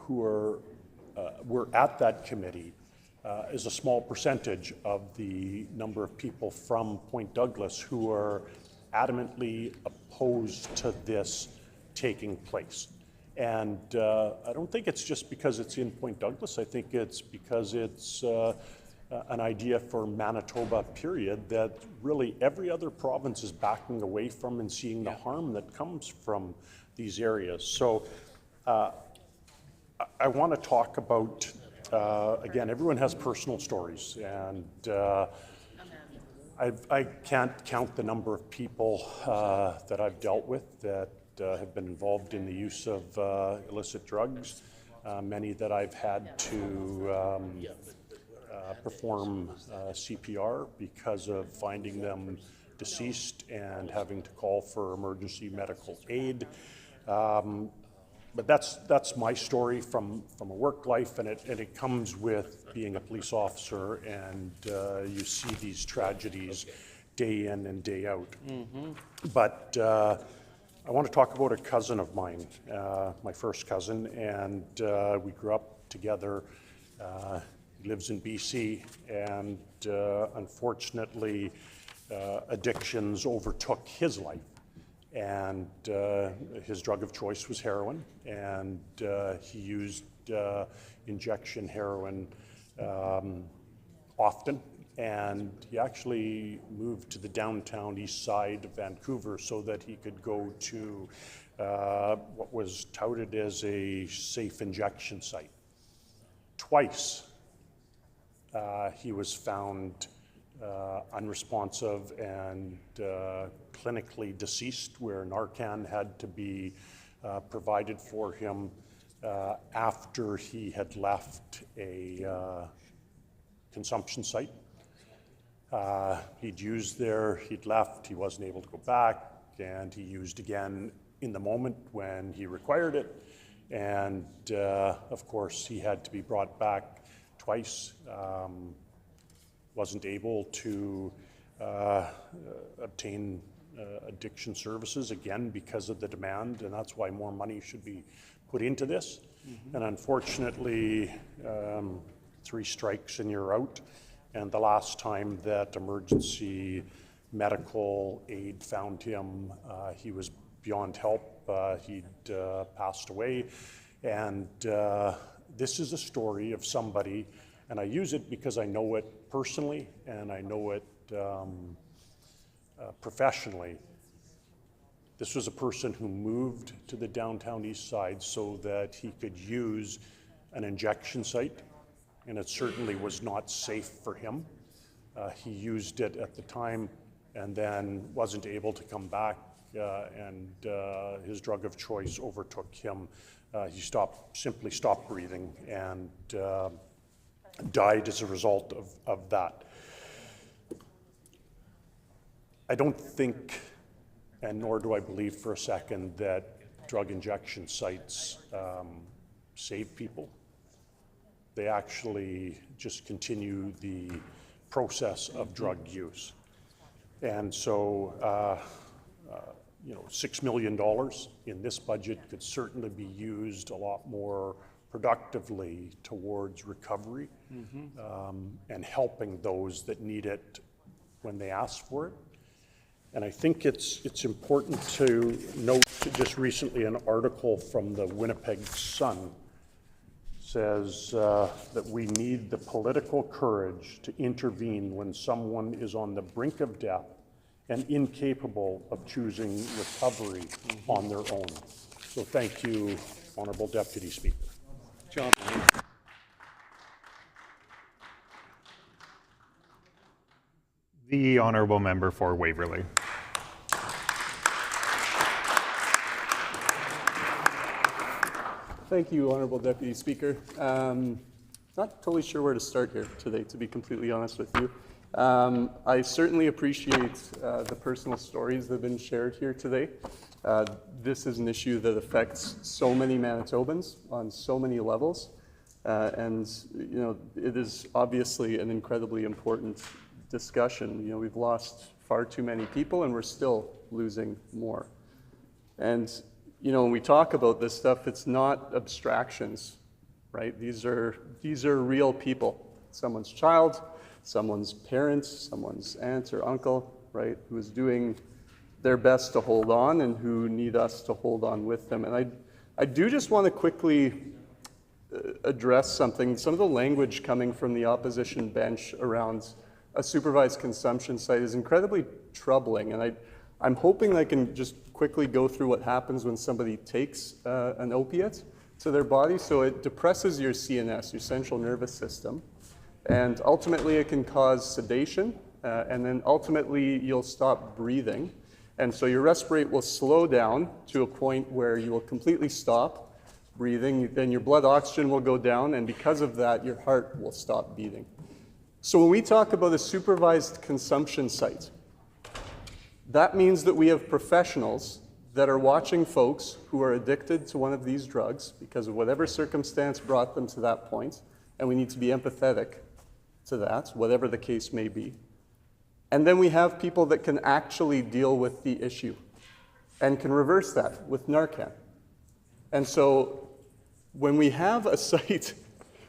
who were at that committee is a small percentage of the number of people from Point Douglas who are adamantly opposed to this taking place. And I don't think it's just because it's in Point Douglas. I think it's because it's an idea for Manitoba, period, that really every other province is backing away from and seeing the harm that comes from these areas. So I want to talk about, again, everyone has personal stories, and I can't count the number of people that I've dealt with that have been involved in the use of illicit drugs, many that I've had to perform CPR because of finding them deceased and having to call for emergency medical aid. But that's my story from a work life, and it comes with being a police officer, and you see these tragedies day in and day out. Mm-hmm. But I want to talk about a cousin of mine, my first cousin, and we grew up together. He lives in BC, and unfortunately, addictions overtook his life. And his drug of choice was heroin, and he used injection heroin often. And he actually moved to the downtown east side of Vancouver so that he could go to what was touted as a safe injection site. Twice he was found unresponsive and clinically deceased, where Narcan had to be provided for him after he had left a consumption site. He'd used there, he'd left, he wasn't able to go back, and he used again in the moment when he required it. And of course, he had to be brought back twice. Wasn't able to obtain addiction services, again, because of the demand, and that's why more money should be put into this. Mm-hmm. And unfortunately, 3 strikes and you're out. And the last time that emergency medical aid found him, he was beyond help. He'd passed away. And this is a story of somebody, and I use it because I know it personally and I know it professionally. This was a person who moved to the downtown east side so that he could use an injection site, and it certainly was not safe for him. He used it at the time and then wasn't able to come back, and his drug of choice overtook him. He simply stopped breathing and died as a result of that. I don't think, and nor do I believe for a second, that drug injection sites save people. They actually just continue the process of drug use. And so, $6 million in this budget could certainly be used a lot more productively towards recovery, and helping those that need it when they ask for it. And I think it's important to note just recently an article from the Winnipeg Sun says that we need the political courage to intervene when someone is on the brink of death and incapable of choosing recovery on their own. So thank you, Honourable Deputy Speaker. John. The Honourable Member for Waverley. Thank you, Honourable Deputy Speaker. Not totally sure where to start here today, to be completely honest with you. I certainly appreciate the personal stories that have been shared here today. This is an issue that affects so many Manitobans on so many levels, and it is obviously an incredibly important discussion. We've lost far too many people, and we're still losing more. And when we talk about this stuff, it's not abstractions. right? These are real people. Someone's child, someone's parents, someone's aunt or uncle, right, who is doing their best to hold on and who need us to hold on with them. And I do just want to quickly address something. Some of the language coming from the opposition bench around a supervised consumption site is incredibly troubling. And I'm hoping I can just quickly go through what happens when somebody takes an opiate to their body. So it depresses your CNS, your central nervous system. And ultimately it can cause sedation. And then ultimately you'll stop breathing. And so your respiratory rate will slow down to a point where you will completely stop breathing. Then your blood oxygen will go down. And because of that, your heart will stop beating. So when we talk about a supervised consumption site, that means that we have professionals that are watching folks who are addicted to one of these drugs because of whatever circumstance brought them to that point, and we need to be empathetic to that, whatever the case may be. And then we have people that can actually deal with the issue and can reverse that with Narcan. And so when we have a site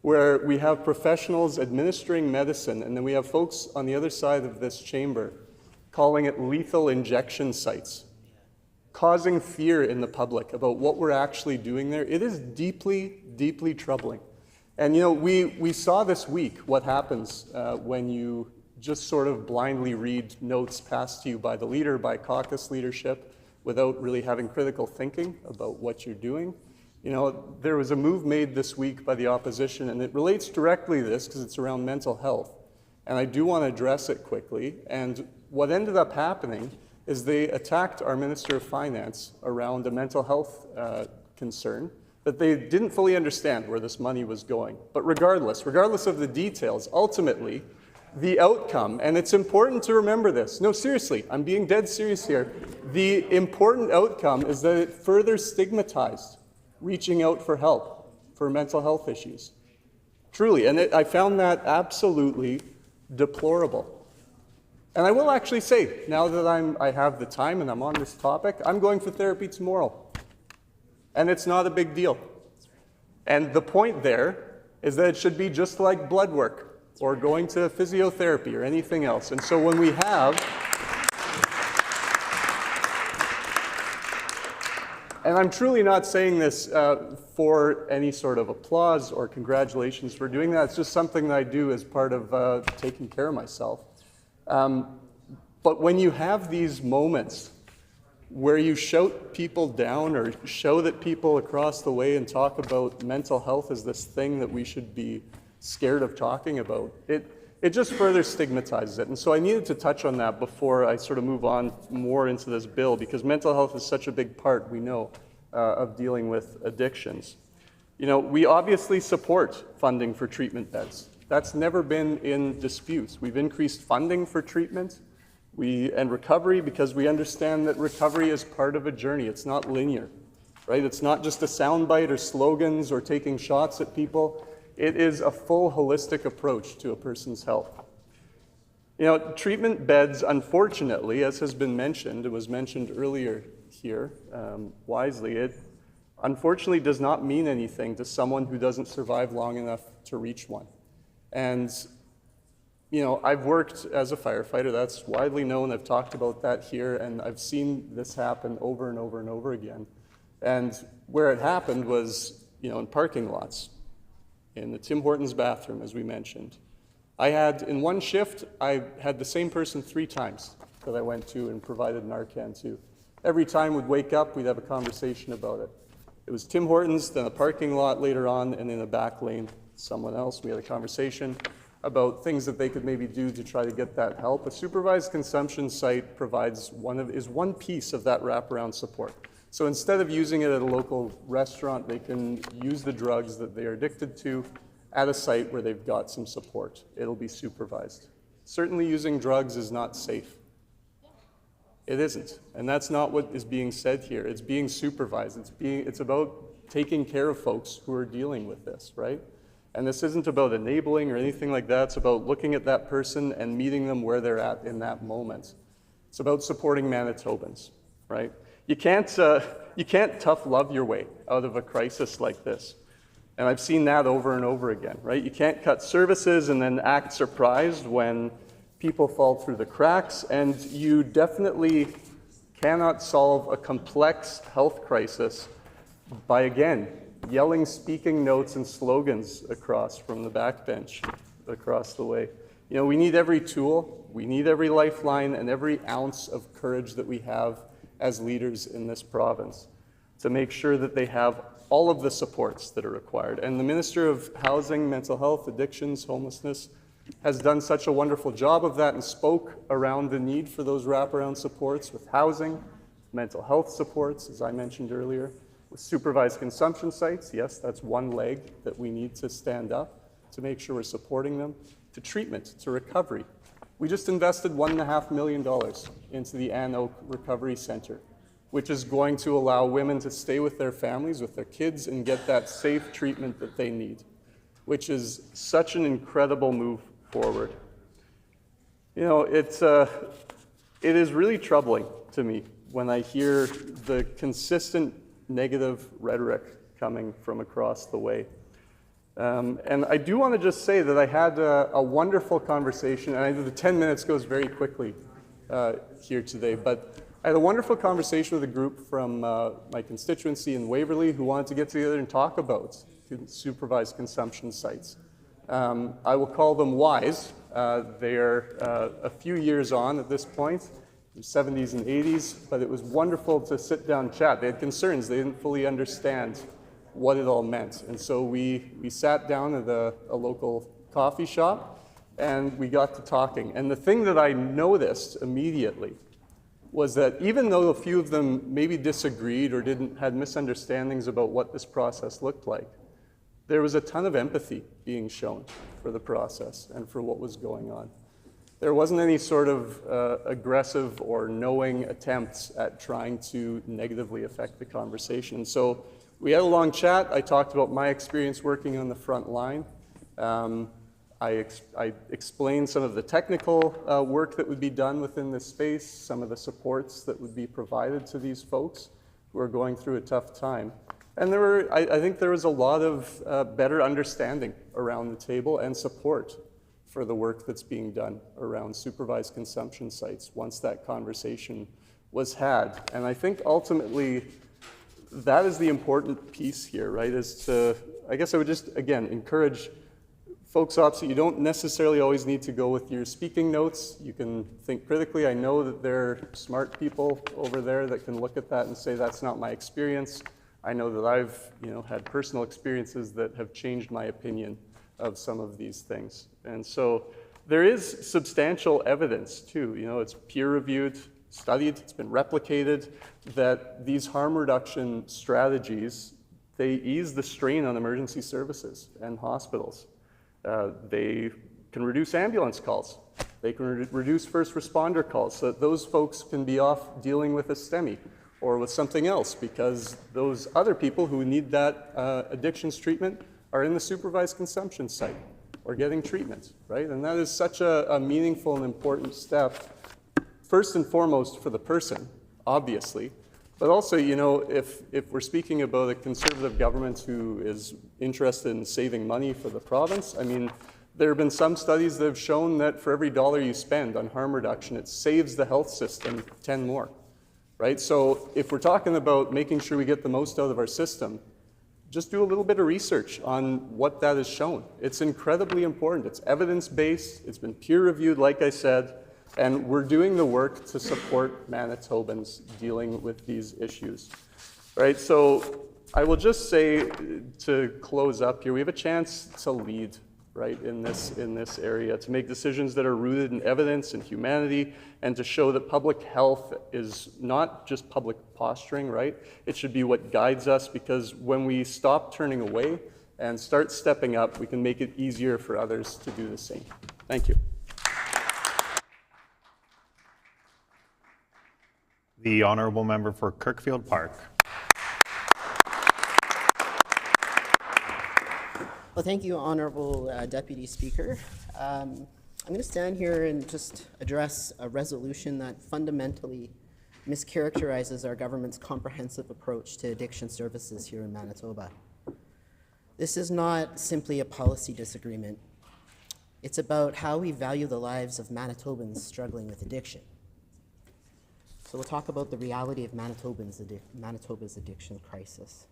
where we have professionals administering medicine, and then we have folks on the other side of this chamber calling it lethal injection sites, causing fear in the public about what we're actually doing there, it is deeply, deeply troubling. And you know, we saw this week what happens when you just sort of blindly read notes passed to you by the leader, by caucus leadership, without really having critical thinking about what you're doing. You know, there was a move made this week by the opposition, and it relates directly to this because it's around mental health. And I do want to address it quickly. And what ended up happening is they attacked our Minister of Finance around a mental health concern that they didn't fully understand where this money was going. But regardless of the details, ultimately, the outcome, and it's important to remember this. No, seriously, I'm being dead serious here. The important outcome is that it further stigmatized reaching out for help for mental health issues. Truly, and I found that absolutely deplorable. And I will actually say, now that I have the time and I'm on this topic, I'm going for therapy tomorrow. And it's not a big deal. And the point there is that it should be just like blood work or going to physiotherapy or anything else. And so when we have, and I'm truly not saying this for any sort of applause or congratulations for doing that. It's just something that I do as part of taking care of myself. But when you have these moments where you shout people down or show that people across the way and talk about mental health as this thing that we should be scared of talking about, it just further stigmatizes it. And so I needed to touch on that before I sort of move on more into this bill, because mental health is such a big part, we know, of dealing with addictions. You know, we obviously support funding for treatment beds. That's never been in dispute. We've increased funding for treatment and recovery because we understand that recovery is part of a journey. It's not linear, right? It's not just a soundbite or slogans or taking shots at people. It is a full holistic approach to a person's health. You know, treatment beds, unfortunately, as has been mentioned, it was mentioned earlier here, wisely, it unfortunately does not mean anything to someone who doesn't survive long enough to reach one. And, you know, I've worked as a firefighter, that's widely known, I've talked about that here, and I've seen this happen over and over and over again. And where it happened was, you know, in parking lots, in the Tim Hortons bathroom, as we mentioned. In one shift, I had the same person 3 times that I went to and provided Narcan to. Every time we'd wake up, we'd have a conversation about it. It was Tim Hortons, then a parking lot later on, and in a back lane, someone else. We had a conversation about things that they could maybe do to try to get that help. A supervised consumption site provides one piece of that wraparound support. So instead of using it at a local restaurant, they can use the drugs that they are addicted to at a site where they've got some support. It'll be supervised. Certainly using drugs is not safe. It isn't, and that's not what is being said here. It's being supervised. It's about taking care of folks who are dealing with this, right? And this isn't about enabling or anything like that. It's about looking at that person and meeting them where they're at in that moment. It's about supporting Manitobans, right? You can't tough love your way out of a crisis like this. And I've seen that over and over again, right? You can't cut services and then act surprised when people fall through the cracks, and you definitely cannot solve a complex health crisis by, again, yelling speaking notes and slogans across from the backbench across the way. You know, we need every tool, we need every lifeline, and every ounce of courage that we have as leaders in this province to make sure that they have all of the supports that are required. And the Minister of Housing, Mental Health, Addictions, Homelessness has done such a wonderful job of that and spoke around the need for those wraparound supports with housing, mental health supports, as I mentioned earlier, with supervised consumption sites. Yes, that's one leg that we need to stand up to make sure we're supporting them, to treatment, to recovery. We just invested $1.5 million into the Ann Oak Recovery Centre, which is going to allow women to stay with their families, with their kids, and get that safe treatment that they need, which is such an incredible move forward. You know, it is really troubling to me when I hear the consistent negative rhetoric coming from across the way. And I do want to just say that I had a wonderful conversation, and I know the 10 minutes goes very quickly here today, but I had a wonderful conversation with a group from my constituency in Waverley who wanted to get together and talk about supervised consumption sites. I will call them WISE. They're a few years on at this point, in the 70s and 80s, but it was wonderful to sit down and chat. They had concerns. They didn't fully understand what it all meant. And so we sat down at a local coffee shop and we got to talking. And the thing that I noticed immediately was that even though a few of them maybe disagreed or had misunderstandings about what this process looked like, there was a ton of empathy being shown for the process and for what was going on. There wasn't any sort of aggressive or knowing attempts at trying to negatively affect the conversation. So we had a long chat. I talked about my experience working on the front line. I explained some of the technical work that would be done within this space, some of the supports that would be provided to these folks who are going through a tough time. And I think there was a lot of better understanding around the table and support for the work that's being done around supervised consumption sites once that conversation was had. And I think ultimately that is the important piece here, right? I guess I would just, again, encourage folks opposite, you don't necessarily always need to go with your speaking notes. You can think critically. I know that there are smart people over there that can look at that and say, that's not my experience. I know that I've had personal experiences that have changed my opinion of some of these things. And so there is substantial evidence too. It's peer-reviewed, studied, it's been replicated, that these harm reduction strategies, they ease the strain on emergency services and hospitals. They can reduce ambulance calls. They can reduce first responder calls so that those folks can be off dealing with a STEMI or with something else because those other people who need that addictions treatment are in the supervised consumption site or getting treatment, right? And that is such a meaningful and important step, first and foremost for the person, obviously, but also, if we're speaking about a conservative government who is interested in saving money for the province, I mean, there have been some studies that have shown that for every dollar you spend on harm reduction, it saves the health system 10 more, right? So if we're talking about making sure we get the most out of our system, just do a little bit of research on what that has shown. It's incredibly important. It's evidence-based. It's been peer-reviewed, like I said. And we're doing the work to support Manitobans dealing with these issues, right? So I will just say to close up here, we have a chance to lead, right, in this area, to make decisions that are rooted in evidence and humanity, and to show that public health is not just public posturing, right? It should be what guides us, because when we stop turning away and start stepping up, we can make it easier for others to do the same. Thank you. The honourable member for Kirkfield Park. Well, thank you, Honourable Deputy Speaker. I'm going to stand here and just address a resolution that fundamentally mischaracterizes our government's comprehensive approach to addiction services here in Manitoba. This is not simply a policy disagreement. It's about how we value the lives of Manitobans struggling with addiction. So we'll talk about the reality of Manitoba's addiction crisis.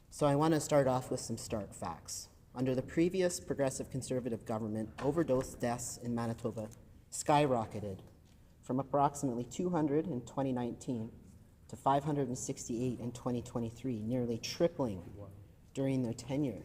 So I want to start off with some stark facts. Under the previous Progressive Conservative government, overdose deaths in Manitoba skyrocketed from approximately 200 in 2019 to 568 in 2023, nearly tripling during their tenure.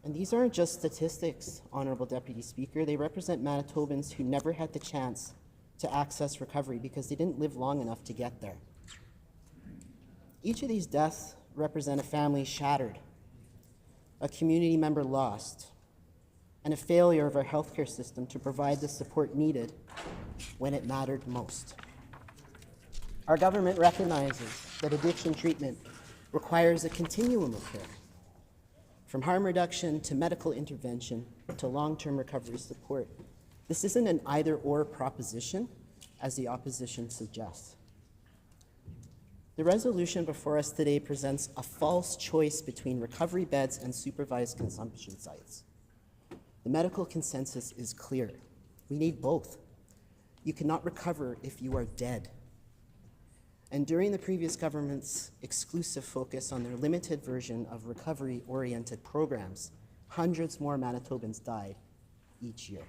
And these aren't just statistics, Honorable Deputy Speaker. They represent Manitobans who never had the chance to access recovery because they didn't live long enough to get there. Each of these deaths represent a family shattered, a community member lost, and a failure of our healthcare system to provide the support needed when it mattered most. Our government recognizes that addiction treatment requires a continuum of care, from harm reduction to medical intervention to long-term recovery support. This isn't an either-or proposition, as the opposition suggests. The resolution before us today presents a false choice between recovery beds and supervised consumption sites. The medical consensus is clear. We need both. You cannot recover if you are dead. And during the previous government's exclusive focus on their limited version of recovery-oriented programs, hundreds more Manitobans died each year.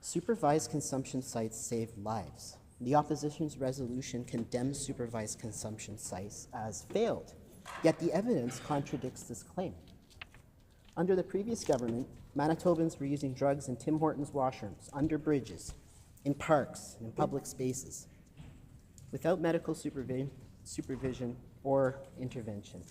Supervised consumption sites save lives. The opposition's resolution condemns supervised consumption sites as failed, yet the evidence contradicts this claim. Under the previous government, Manitobans were using drugs in Tim Hortons washrooms, under bridges, in parks, and in public spaces, without medical supervision or intervention.